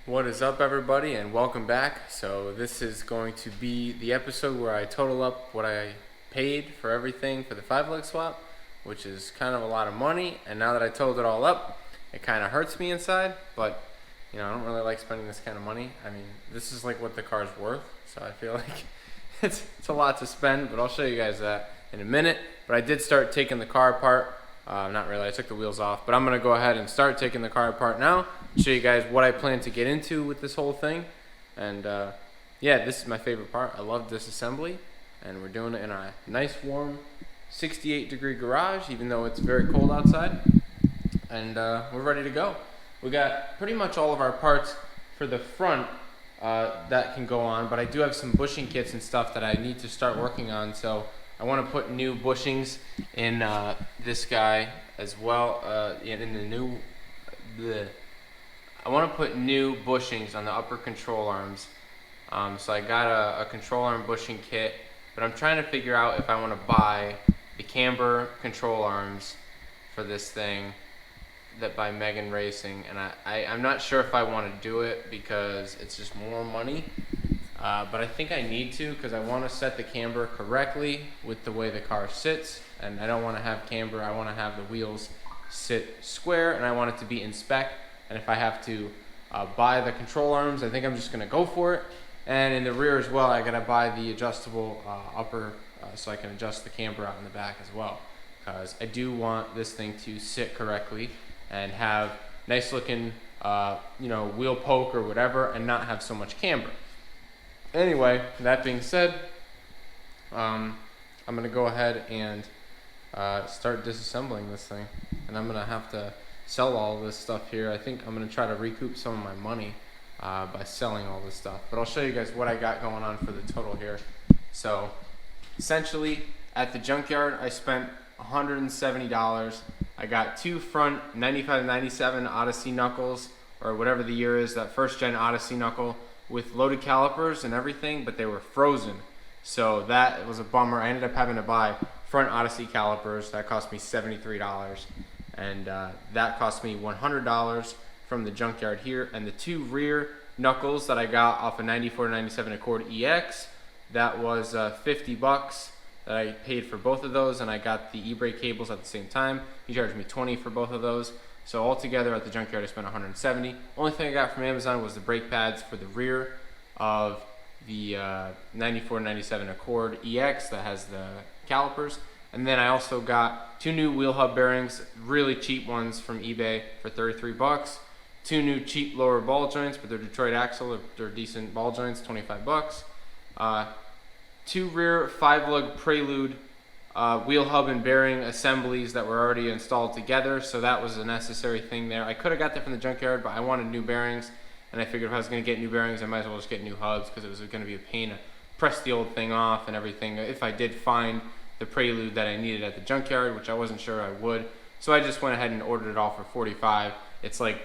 What is up, everybody, and welcome back. So this is going to be the episode where I total up what I paid for everything for the 5-leg swap, which is kind of a lot of money. And now that I totaled it all up, it kind of hurts me inside, but I don't really like spending this kind of money. I mean, this is like what the car's worth, so I feel like it's a lot to spend, but I'll show you guys that in a minute. But I did start taking the car apart. Not really, I took the wheels off, but I'm gonna go ahead and start taking the car apart now, show you guys what I plan to get into with this whole thing. And yeah, this is my favorite part. I love disassembly, and we're doing it in a nice warm 68-degree garage, even though it's very cold outside. And we're ready to go. We got pretty much all of our parts for the front that can go on, but I do have some bushing kits and stuff that I need to start working on. So I want to put new bushings in this guy as well. I want to put new bushings on the upper control arms. So I got a control arm bushing kit, but I'm trying to figure out if I want to buy the Camber control arms for this thing that by Megan Racing, and I'm not sure if I want to do it because it's just more money. But I think I need to, because I want to set the camber correctly with the way the car sits, and I don't want to have camber. I want to have the wheels sit square, and I want it to be in spec. And if I have to buy the control arms, I think I'm just going to go for it. And in the rear as well, I got to buy the adjustable upper so I can adjust the camber out in the back as well, because I do want this thing to sit correctly and have nice looking wheel poke or whatever, and not have so much camber. Anyway, that being said, I'm going to go ahead and start disassembling this thing. And I'm going to have to sell all this stuff here. I think I'm going to try to recoup some of my money by selling all this stuff. But I'll show you guys what I got going on for the total here. So, essentially, at the junkyard, I spent $170. I got two front 95-97 Odyssey knuckles, or whatever the year is, that first gen Odyssey knuckle, with loaded calipers and everything, but they were frozen. So that was a bummer. I ended up having to buy front Odyssey calipers. That cost me $73. And that cost me $100 from the junkyard here. And the two rear knuckles that I got off a 94-97 Accord EX, that was $50 that I paid for both of those. And I got the e-brake cables at the same time. He charged me $20 for both of those. So altogether at the junkyard I spent $170. Only thing I got from Amazon was the brake pads for the rear of the 94-97 Accord EX that has the calipers. And then I also got two new wheel hub bearings, really cheap ones from eBay for $33. Two new cheap lower ball joints, but they're Detroit axle, they're decent ball joints, $25. Two rear 5-lug Prelude wheel hub and bearing assemblies that were already installed together, so that was a necessary thing there. I could have got that from the junkyard, but I wanted new bearings, and I figured if I was going to get new bearings, I might as well just get new hubs, because it was going to be a pain to press the old thing off and everything if I did find the Prelude that I needed at the junkyard, which I wasn't sure I would. So I just went ahead and ordered it all for $45. It's like,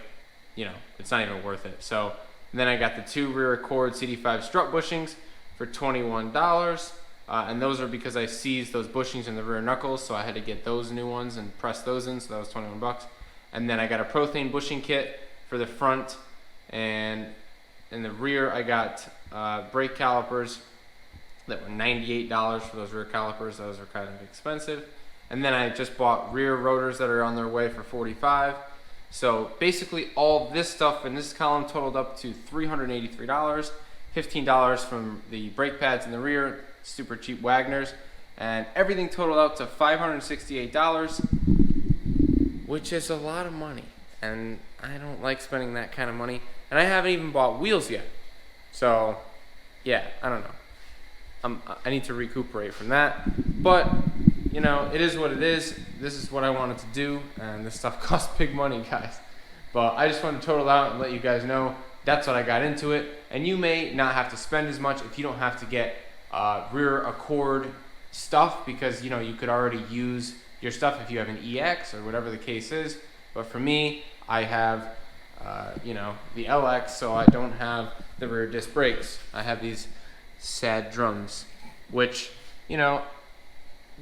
it's not even worth it. So then I got the two rear Accord CD5 strut bushings for $21. And those are because I seized those bushings in the rear knuckles, so I had to get those new ones and press those in, so that was $21. And then I got a Prothane bushing kit for the front, and in the rear I got brake calipers that were $98 for those rear calipers. Those are kind of expensive. And then I just bought rear rotors that are on their way for $45. So basically all this stuff in this column totaled up to $383, $15 from the brake pads in the rear, super cheap Wagners, and everything totaled out to $568, which is a lot of money, and I don't like spending that kind of money, and I haven't even bought wheels yet. So yeah, I don't know, I need to recuperate from that, but it is what it is. This is what I wanted to do, and this stuff costs big money, guys. But I just wanted to total out and let you guys know that's what I got into it. And you may not have to spend as much if you don't have to get rear Accord stuff, because you could already use your stuff if you have an EX or whatever the case is. But for me, I have the LX, so I don't have the rear disc brakes. I have these sad drums, which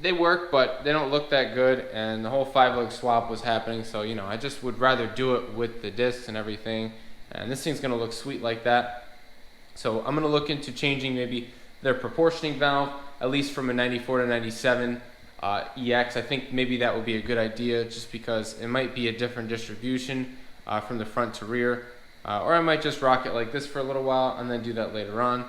they work, but they don't look that good, and the whole 5-leg swap was happening, so I just would rather do it with the discs and everything and this thing's gonna look sweet like that. So I'm gonna look into changing maybe their proportioning valve, at least from a 94 to 97 EX. I think maybe that would be a good idea, just because it might be a different distribution from the front to rear, or I might just rock it like this for a little while and then do that later on.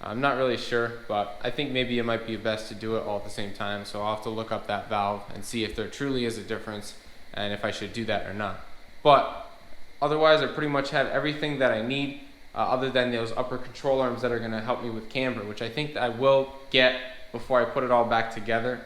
I'm not really sure, but I think maybe it might be best to do it all at the same time. So I'll have to look up that valve and see if there truly is a difference and if I should do that or not. But otherwise, I pretty much have everything that I need, other than those upper control arms that are going to help me with camber, which I think I will get before I put it all back together.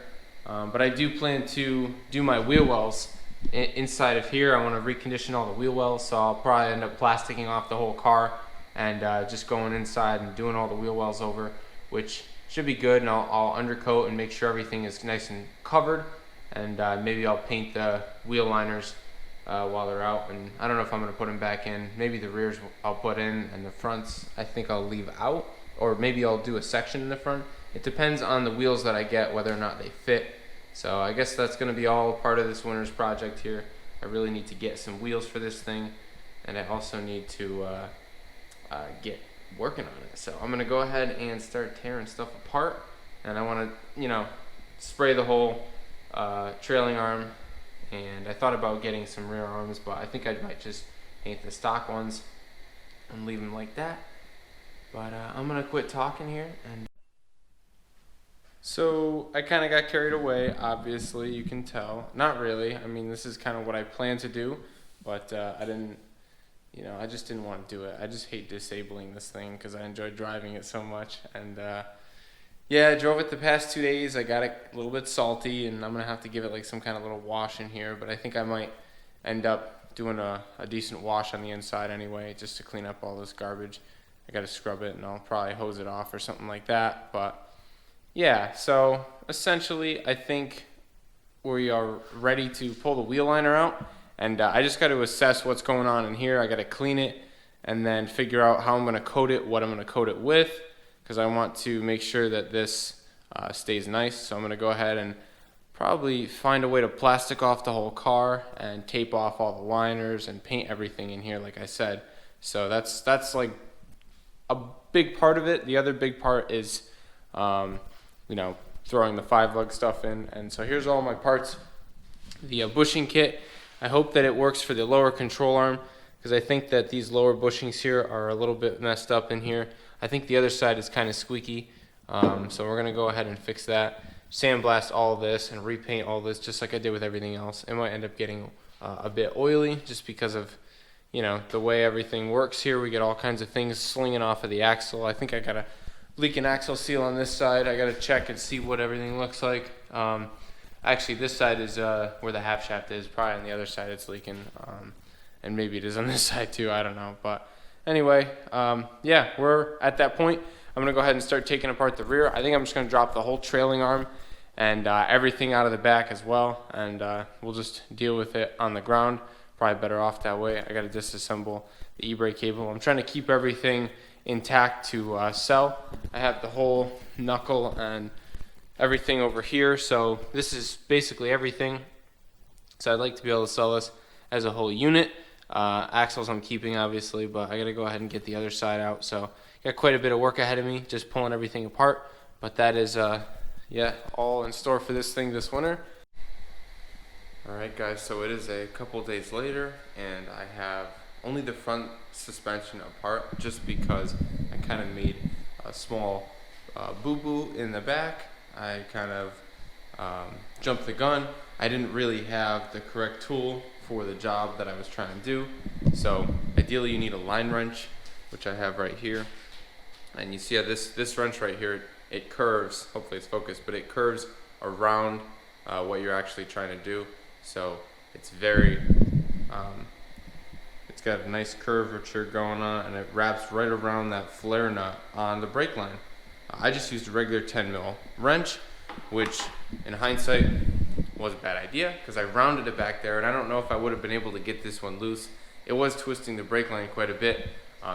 But I do plan to do my wheel wells inside of here. I want to recondition all the wheel wells, so I'll probably end up plasticking off the whole car and just going inside and doing all the wheel wells over, which should be good. And I'll undercoat and make sure everything is nice and covered, and maybe I'll paint the wheel liners while they're out. And I don't know if I'm going to put them back in. Maybe the rears I'll put in, and the fronts I think I'll leave out, or maybe I'll do a section in the front. It depends on the wheels that I get, whether or not they fit. So I guess that's going to be all part of this winter's project here. I really need to get some wheels for this thing, and I also need to get working on it. So I'm going to go ahead and start tearing stuff apart, and I want to, spray the whole trailing arm. And I thought about getting some rear arms, but I think I might just paint the stock ones and leave them like that. But I'm going to quit talking here. And so I kind of got carried away, obviously, you can tell. Not really. I mean, this is kind of what I planned to do, but I didn't, I just didn't want to do it. I just hate disabling this thing because I enjoy driving it so much. And yeah, I drove it the past 2 days. I got it a little bit salty, and I'm going to have to give it like some kind of little wash in here, but I think I might end up doing a decent wash on the inside anyway, just to clean up all this garbage. I got to scrub it, and I'll probably hose it off or something like that. But yeah, so essentially I think we are ready to pull the wheel liner out, and I just got to assess what's going on in here. I got to clean it and then figure out how I'm going to coat it, what I'm going to coat it with, because I want to make sure that this stays nice. So I'm going to go ahead and probably find a way to plastic off the whole car and tape off all the liners and paint everything in here, like I said. So that's like a big part of it. The other big part is throwing the 5-lug stuff in. And so here's all my parts. The bushing kit, I hope that it works for the lower control arm, because I think that these lower bushings here are a little bit messed up in here. I think the other side is kind of squeaky, so we're going to go ahead and fix that. Sandblast all of this and repaint all this just like I did with everything else. It might end up getting a bit oily just because of the way everything works here. We get all kinds of things slinging off of the axle. I think I got a leaking axle seal on this side. I got to check and see what everything looks like. Actually, this side is where the half shaft is. Probably on the other side it's leaking, and maybe it is on this side too. I don't know, but anyway, yeah, we're at that point. I'm going to go ahead and start taking apart the rear. I think I'm just going to drop the whole trailing arm and everything out of the back as well, and we'll just deal with it on the ground. Probably better off that way. I got to disassemble the e-brake cable. I'm trying to keep everything intact to sell. I have the whole knuckle and everything over here, so this is basically everything. So I'd like to be able to sell this as a whole unit. Axles I'm keeping, obviously, but I got to go ahead and get the other side out. So got quite a bit of work ahead of me, just pulling everything apart. But that is, yeah, all in store for this thing this winter. Alright guys, so it is a couple days later, and I have only the front suspension apart, just because I kind of made a small boo-boo in the back. I kind of jumped the gun. I didn't really have the correct tool for the job that I was trying to do. So ideally you need a line wrench, which I have right here. And you see how this wrench right here, it curves, hopefully it's focused, but it curves around what you're actually trying to do. So it's very, it's got a nice curvature going on, and it wraps right around that flare nut on the brake line. I just used a regular 10mm wrench, which in hindsight was a bad idea because I rounded it back there, and I don't know if I would have been able to get this one loose. It was twisting the brake line quite a bit.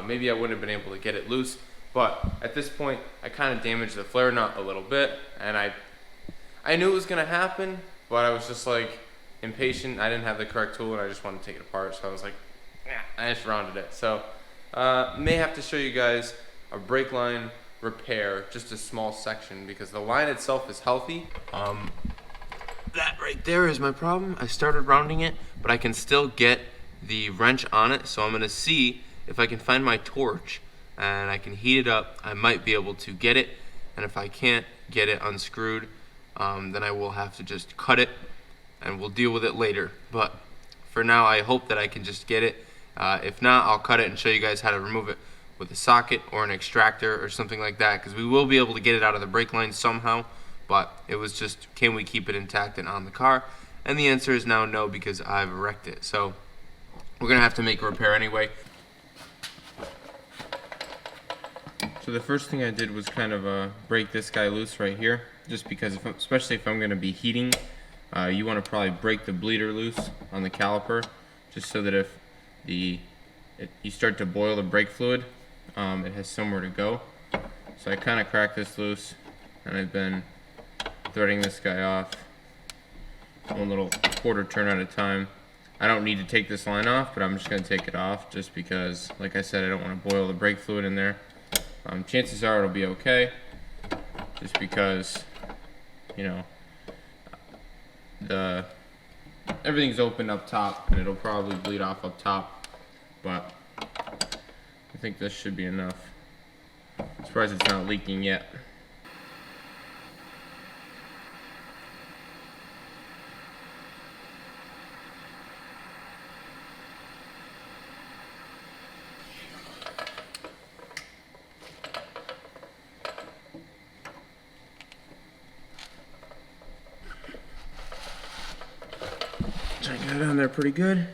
Maybe I wouldn't have been able to get it loose, but at this point I kind of damaged the flare nut a little bit, and I knew it was going to happen, but I was just like impatient. I didn't have the correct tool, and I just wanted to take it apart, so I was like, I just rounded it. So May have to show you guys a brake line repair, just a small section, because the line itself is healthy. That right there is my problem. I started rounding it, but I can still get the wrench on it, so I'm gonna see if I can find my torch and I can heat it up. I might be able to get it, and if I can't get it unscrewed, then I will have to just cut it and we'll deal with it later. But for now, I hope that I can just get it. If not, I'll cut it and show you guys how to remove it with a socket or an extractor or something like that, because we will be able to get it out of the brake line somehow. But it was just, can we keep it intact and on the car? And the answer is now no, because I've wrecked it. So we're gonna have to make a repair anyway. So the first thing I did was kind of break this guy loose right here, just because, especially if I'm gonna be heating, you wanna probably break the bleeder loose on the caliper, just so that if you start to boil the brake fluid, it has somewhere to go. So I kind of cracked this loose, and I've been threading this guy off one little quarter turn at a time. I don't need to take this line off, but I'm just going to take it off just because, like I said, I don't want to boil the brake fluid in there. Chances are it'll be okay, just because, you know, everything's open up top, and it'll probably bleed off up top, but I think this should be enough. I'm surprised it's not leaking yet. Try to get it on there pretty good.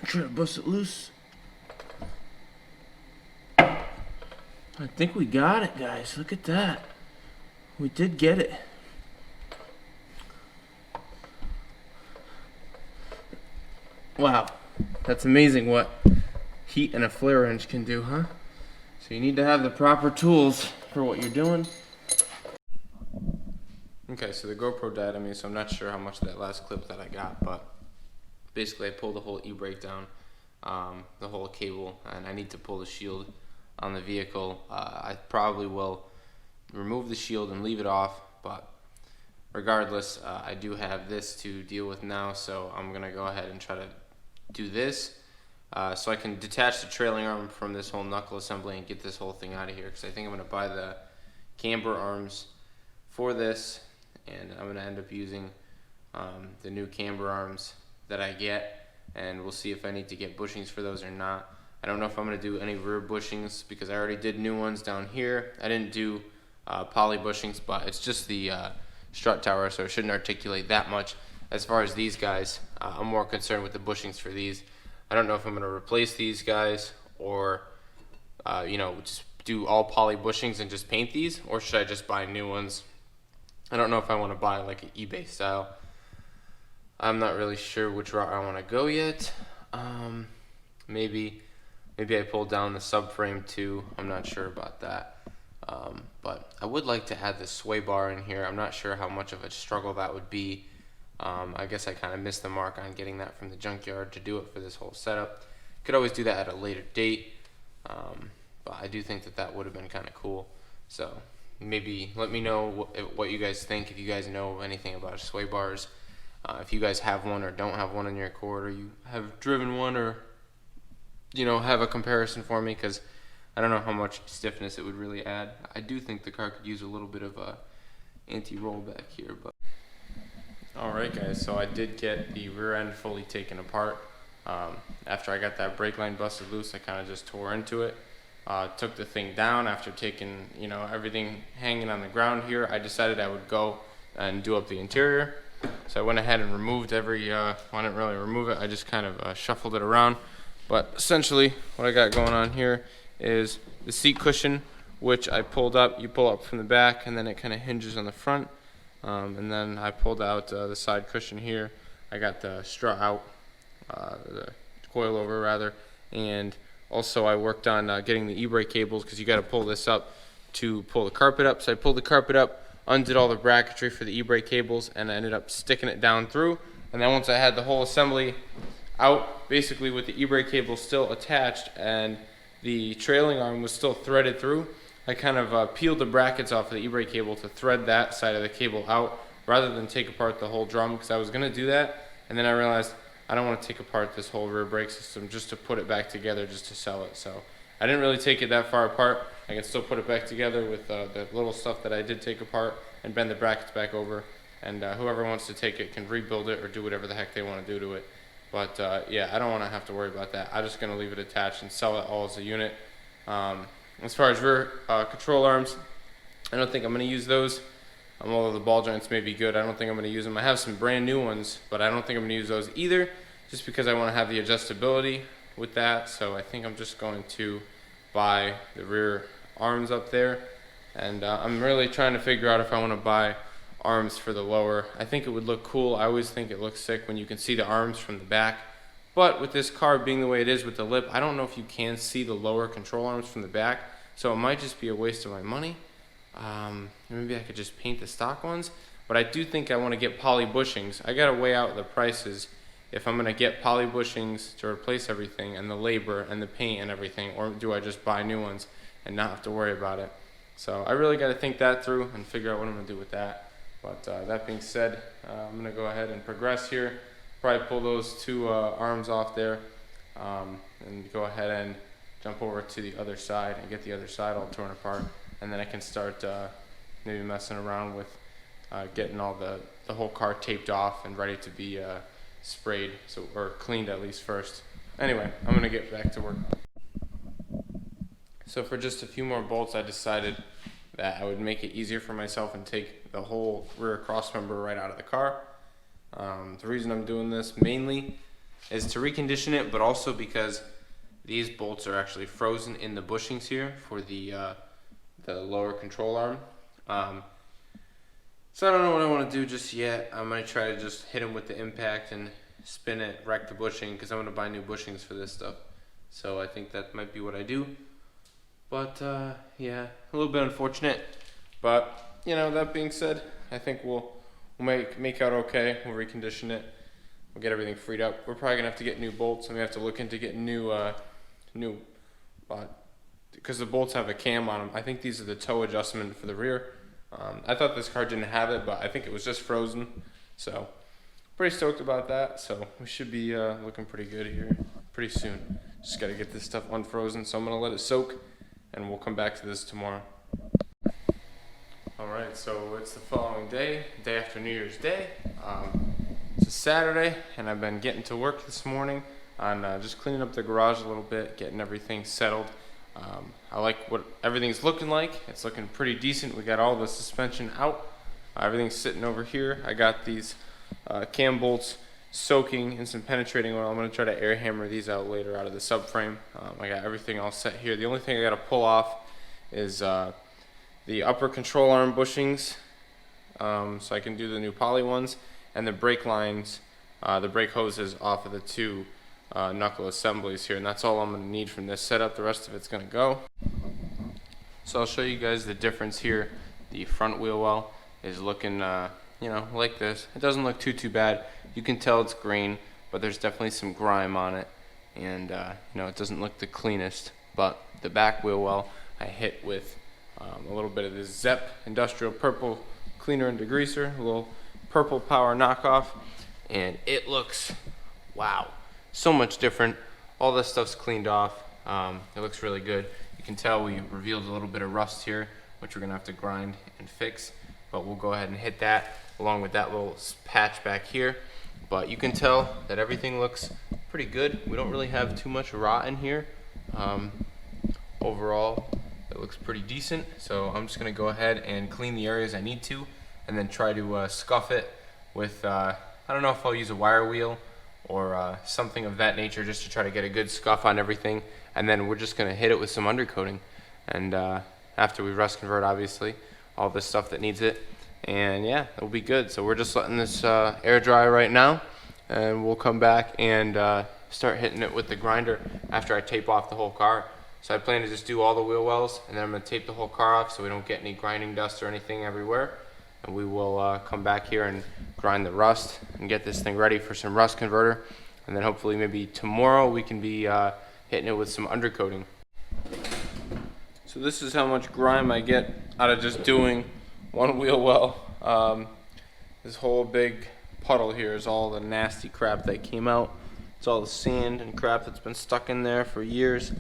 Try to bust it loose. I think we got it, guys. Look at that. We did get it. Wow, that's amazing what heat and a flare wrench can do, huh? So you need to have the proper tools for what you're doing. Okay, so the GoPro died on me, so I'm not sure how much of that last clip that I got, but basically I pulled the whole e-brake down, the whole cable, and I need to pull the shield on the vehicle. I probably will remove the shield and leave it off, but regardless, I do have this to deal with now, so I'm gonna go ahead and try to do this, so I can detach the trailing arm from this whole knuckle assembly and get this whole thing out of here, because I think I'm gonna buy the camber arms for this, and I'm gonna end up using the new camber arms that I get, and we'll see if I need to get bushings for those or not. I don't know if I'm gonna do any rear bushings, because I already did new ones down here. I didn't do poly bushings, but it's just the strut tower, so it shouldn't articulate that much. As far as these guys, I'm more concerned with the bushings for these. I don't know if I'm gonna replace these guys, or you know, just do all poly bushings and just paint these, or should I just buy new ones? I don't know if I want to buy like an eBay style. I'm not really sure which route I want to go yet. Maybe I pull down the subframe too. I'm not sure about that. But I would like to add the sway bar in here. I'm not sure how much of a struggle that would be. I guess I kind of missed the mark on getting that from the junkyard to do it for this whole setup. Could always do that at a later date. But I do think that that would have been kind of cool. So maybe let me know what you guys think, if you guys know anything about sway bars. If you guys have one or don't have one in your Accord, or you have driven one, or you know, have a comparison for me, because I don't know how much stiffness it would really add. I do think the car could use a little bit of a anti-roll back here. But alright guys, so I did get the rear end fully taken apart. After I got that brake line busted loose, I kind of just tore into it. Took the thing down after taking, you know, everything hanging on the ground here. I decided I would go and do up the interior. So I went ahead and removed every, I didn't really remove it, I just kind of shuffled it around. But essentially what I got going on here is the seat cushion, which I pulled up. You pull up from the back, and then it kind of hinges on the front. And then I pulled out the side cushion here. I got the strut out, the coilover rather, and also I worked on getting the e-brake cables, because you got to pull this up to pull the carpet up. So I pulled the carpet up, undid all the bracketry for the e-brake cables, and I ended up sticking it down through. And then once I had the whole assembly out basically with the e-brake cable still attached and the trailing arm was still threaded through. I kind of peeled the brackets off of the e-brake cable to thread that side of the cable out rather than take apart the whole drum, because I was going to do that, and then I realized I don't want to take apart this whole rear brake system just to put it back together just to sell it. So I didn't really take it that far apart. I can still put it back together with the little stuff that I did take apart and bend the brackets back over, and whoever wants to take it can rebuild it or do whatever the heck they want to do to it. But yeah, I don't want to have to worry about that. I'm just going to leave it attached and sell it all as a unit. As far as rear control arms, I don't think I'm going to use those. Although the ball joints may be good, I don't think I'm going to use them. I have some brand new ones, but I don't think I'm going to use those either, just because I want to have the adjustability with that. So I think I'm just going to buy the rear arms up there, and I'm really trying to figure out if I want to buy arms for the lower. I think it would look cool. I always think it looks sick when you can see the arms from the back, but with this car being the way it is with the lip, I don't know if you can see the lower control arms from the back, so it might just be a waste of my money. Maybe I could just paint the stock ones, but I do think I want to get poly bushings. I gotta weigh out the prices if I'm gonna get poly bushings to replace everything and the labor and the paint and everything, or do I just buy new ones and not have to worry about it. So I really got to think that through and figure out what I'm going to do with that. But that being said, I'm going to go ahead and progress here. Probably pull those two arms off there, and go ahead and jump over to the other side and get the other side all torn apart. And then I can start maybe messing around with getting all the whole car taped off and ready to be sprayed, or cleaned at least first. Anyway, I'm going to get back to work. So for just a few more bolts, I decided that I would make it easier for myself and take the whole rear crossmember right out of the car. The reason I'm doing this mainly is to recondition it, but also because these bolts are actually frozen in the bushings here for the lower control arm. So I don't know what I want to do just yet. I'm going to try to just hit them with the impact and spin it, wreck the bushing, because I'm going to buy new bushings for this stuff. So I think that might be what I do. But yeah, a little bit unfortunate, but you know, that being said, I think we'll make out okay. We'll recondition it. We'll get everything freed up. We're probably gonna have to get new bolts, and we have to look into getting new because the bolts have a cam on them. I think these are the toe adjustment for the rear. I thought this car didn't have it, but I think it was just frozen. So pretty stoked about that. So we should be looking pretty good here pretty soon. Just got to get this stuff unfrozen, so I'm gonna let it soak, and we'll come back to this tomorrow. Alright, so it's the following day, day after New Year's Day. It's a Saturday, and I've been getting to work this morning on just cleaning up the garage a little bit, getting everything settled. I like what everything's looking like. It's looking pretty decent. We got all the suspension out. Everything's sitting over here. I got these cam bolts soaking in some penetrating oil. I'm going to try to air hammer these out later out of the subframe. I got everything all set here. The only thing I got to pull off is the upper control arm bushings, so I can do the new poly ones, and the brake lines, the brake hoses off of the two knuckle assemblies here, and that's all I'm going to need from this setup. The rest of it's going to go. So I'll show you guys the difference here. The front wheel well is looking you know, like this. It doesn't look too bad. You can tell it's green, but there's definitely some grime on it, and you know, it doesn't look the cleanest. But the back wheel well I hit with a little bit of this Zepp industrial purple cleaner and degreaser, a little purple power knockoff, and it looks, wow, so much different. All this stuff's cleaned off. It looks really good. You can tell we revealed a little bit of rust here, which we're gonna have to grind and fix, but we'll go ahead and hit that along with that little patch back here. But you can tell that everything looks pretty good. We don't really have too much rot in here. Overall, it looks pretty decent. So I'm just gonna go ahead and clean the areas I need to, and then try to scuff it with, I don't know if I'll use a wire wheel or something of that nature, just to try to get a good scuff on everything. And then we're just gonna hit it with some undercoating. And after we rust convert, obviously, all this stuff that needs it. And yeah, it'll be good. So we're just letting this air dry right now, and we'll come back and start hitting it with the grinder after I tape off the whole car. So I plan to just do all the wheel wells, and then I'm going to tape the whole car off so we don't get any grinding dust or anything everywhere. And we will come back here and grind the rust and get this thing ready for some rust converter. and then hopefully maybe tomorrow we can be hitting it with some undercoating. So this is how much grime I get out of just doing one wheel well. This whole big puddle here is all the nasty crap that came out. It's all the sand and crap that's been stuck in there for years.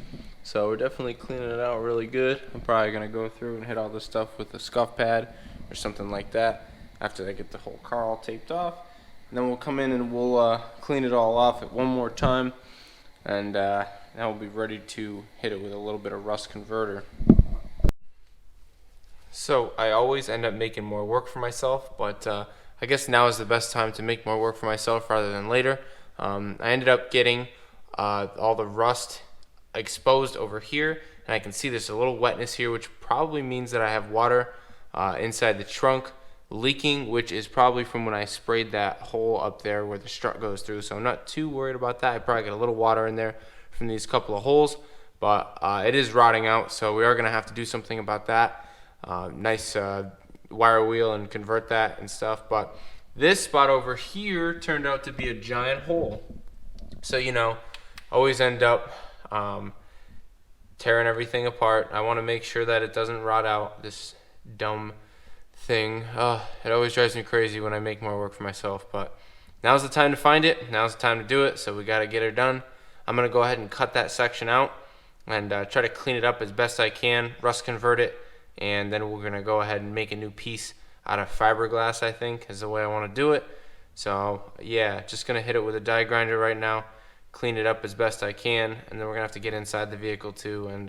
So we're definitely cleaning it out really good. I'm probably gonna go through and hit all this stuff with a scuff pad or something like that after I get the whole car all taped off. And then we'll come in and we'll clean it all off at one more time, and now we'll be ready to hit it with a little bit of rust converter. So I always end up making more work for myself, but I guess now is the best time to make more work for myself rather than later. I ended up getting all the rust exposed over here, and I can see there's a little wetness here, which probably means that I have water inside the trunk leaking, which is probably from when I sprayed that hole up there where the strut goes through. So I'm not too worried about that. I probably got a little water in there from these couple of holes, but it is rotting out, so we are going to have to do something about that. Nice wire wheel and convert that and stuff. But this spot over here turned out to be a giant hole. So, you know, always end up tearing everything apart. I want to make sure that it doesn't rot out, this dumb thing. It always drives me crazy when I make more work for myself, but now's the time to find it. Now's the time to do it, so we got to get it done. I'm going to go ahead and cut that section out and try to clean it up as best I can, rust convert it, and then we're going to go ahead and make a new piece out of fiberglass, I think, is the way I want to do it. So, yeah, just going to hit it with a die grinder right now, clean it up as best I can, and then we're going to have to get inside the vehicle too and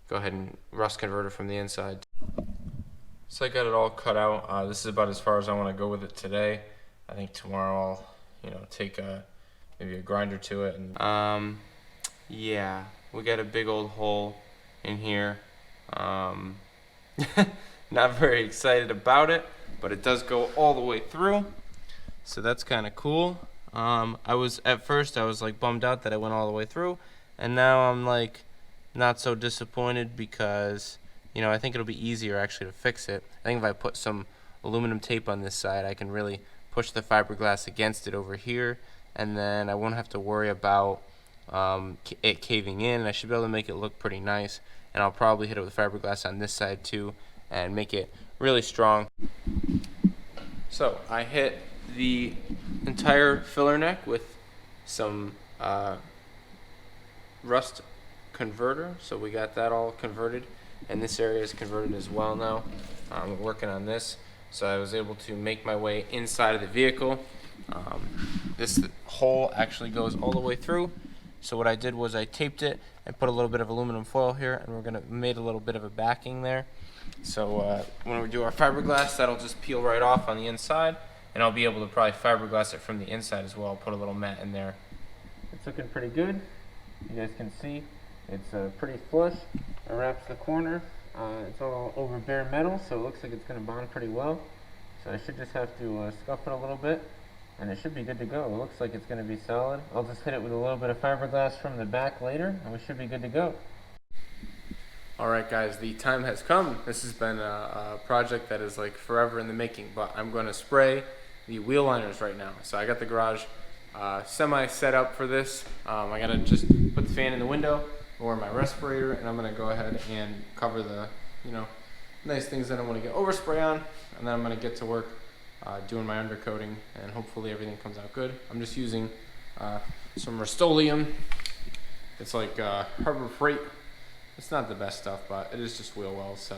go ahead and rust convert it from the inside. So I got it all cut out. This is about as far as I want to go with it today. I think tomorrow I'll, take maybe a grinder to it. And yeah, we got a big old hole in here. Not very excited about it, but it does go all the way through. So that's kind of cool. At first I was like bummed out that I went all the way through, and now I'm like not so disappointed because I think it'll be easier actually to fix it. I think if I put some aluminum tape on this side, I can really push the fiberglass against it over here, and then I won't have to worry about it caving in. I should be able to make it look pretty nice, and I'll probably hit it with fiberglass on this side too and make it really strong. So I hit the entire filler neck with some rust converter, so we got that all converted, and this area is converted as well now. I'm working on this, so I was able to make my way inside of the vehicle. This hole actually goes all the way through, so what I did was I taped it and put a little bit of aluminum foil here, and made a little bit of a backing there. So when we do our fiberglass, that'll just peel right off on the inside, and I'll be able to probably fiberglass it from the inside as well. Put a little mat in there. It's looking pretty good. You guys can see it's pretty flush. It wraps the corner. It's all over bare metal, so it looks like it's going to bond pretty well. So I should just have to scuff it a little bit, and it should be good to go. It looks like it's going to be solid. I'll just hit it with a little bit of fiberglass from the back later, and we should be good to go. Alright guys, the time has come. This has been a project that is like forever in the making, but I'm going to spray the wheel liners right now. So I got the garage semi set up for this. I got to just put the fan in the window, or my respirator, and I'm going to go ahead and cover the nice things that I want to get overspray on, and then I'm going to get to work doing my undercoating, and hopefully everything comes out good. I'm just using some Rust-Oleum. It's like Harbor Freight. It's not the best stuff, but it is just wheel wells, so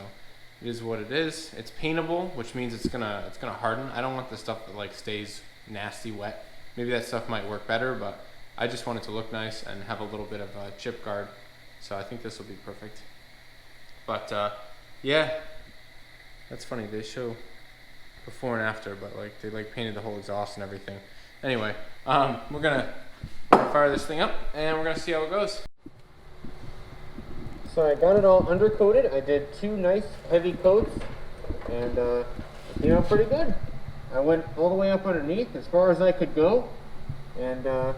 it is what it is. It's paintable, which means it's gonna harden. I don't want the stuff that like stays nasty wet. Maybe that stuff might work better, but I just want it to look nice and have a little bit of a chip guard. So I think this will be perfect. But yeah, that's funny. They show before and after, but like they like painted the whole exhaust and everything. Anyway, we're gonna fire this thing up and we're gonna see how it goes. So I got it all undercoated. I did 2 nice heavy coats, and it came out pretty good. I went all the way up underneath as far as I could go, and I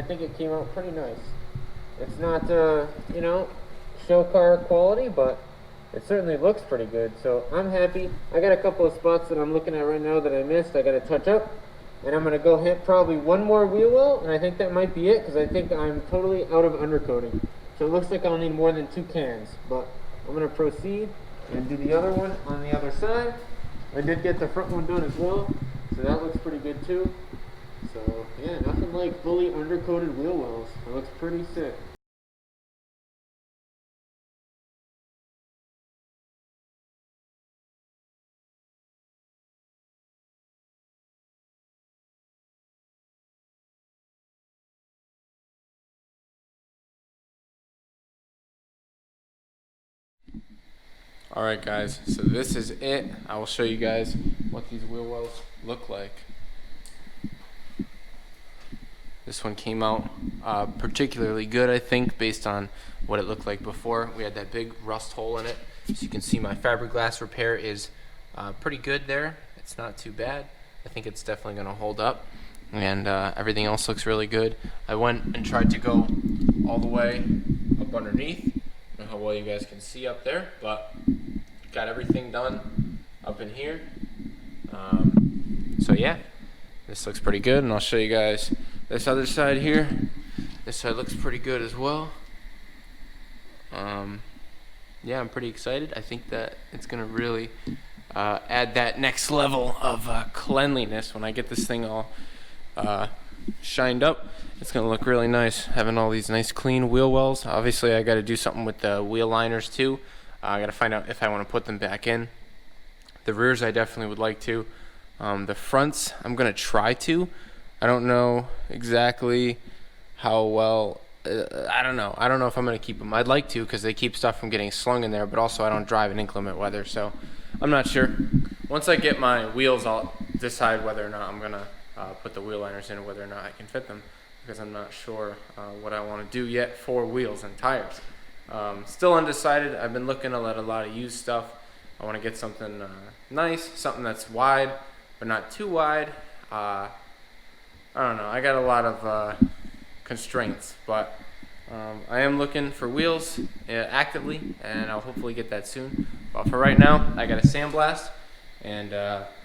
think it came out pretty nice. It's not show car quality, but it certainly looks pretty good. So I'm happy. I got a couple of spots that I'm looking at right now that I missed. I got to touch up, And I'm going to go hit probably one more wheel well, and I think that might be it, because I think I'm totally out of undercoating. So it looks like I'll need more than 2 cans, but I'm going to proceed and do the other one on the other side. I did get the front one done as well, so that looks pretty good too. So yeah, nothing like fully undercoated wheel wells. It looks pretty sick. Alright guys, so this is it. I will show you guys what these wheel wells look like. This one came out particularly good, I think, based on what it looked like before. We had that big rust hole in it. So you can see my fiberglass repair is pretty good there. It's not too bad. I think it's definitely going to hold up. And everything else looks really good. I went and tried to go all the way up underneath. I don't know how well you guys can see up there, but got everything done up in here. So yeah, this looks pretty good, and I'll show you guys this other side here. This side looks pretty good as well. Yeah, I'm pretty excited. I think that it's gonna really add that next level of cleanliness when I get this thing all shined up. It's gonna look really nice, having all these nice clean wheel wells. Obviously, I gotta do something with the wheel liners too. I gotta find out if I want to put them back in. The rears, I definitely would like to. The fronts, I'm gonna try to. I don't know exactly how well. I don't know. I don't know if I'm gonna keep them. I'd like to, because they keep stuff from getting slung in there. But also, I don't drive in inclement weather, so I'm not sure. Once I get my wheels, I'll decide whether or not I'm gonna put the wheel liners in, or whether or not I can fit them, because I'm not sure what I want to do yet for wheels and tires. Still undecided. I've been looking at a lot of used stuff. I want to get something nice, something that's wide, but not too wide. I don't know. I got a lot of constraints, but I am looking for wheels actively, and I'll hopefully get that soon. But for right now, I got a sandblast, and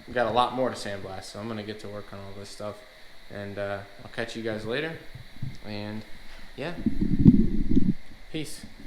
we got a lot more to sandblast, so I'm gonna get to work on all this stuff, and I'll catch you guys later. And yeah, peace.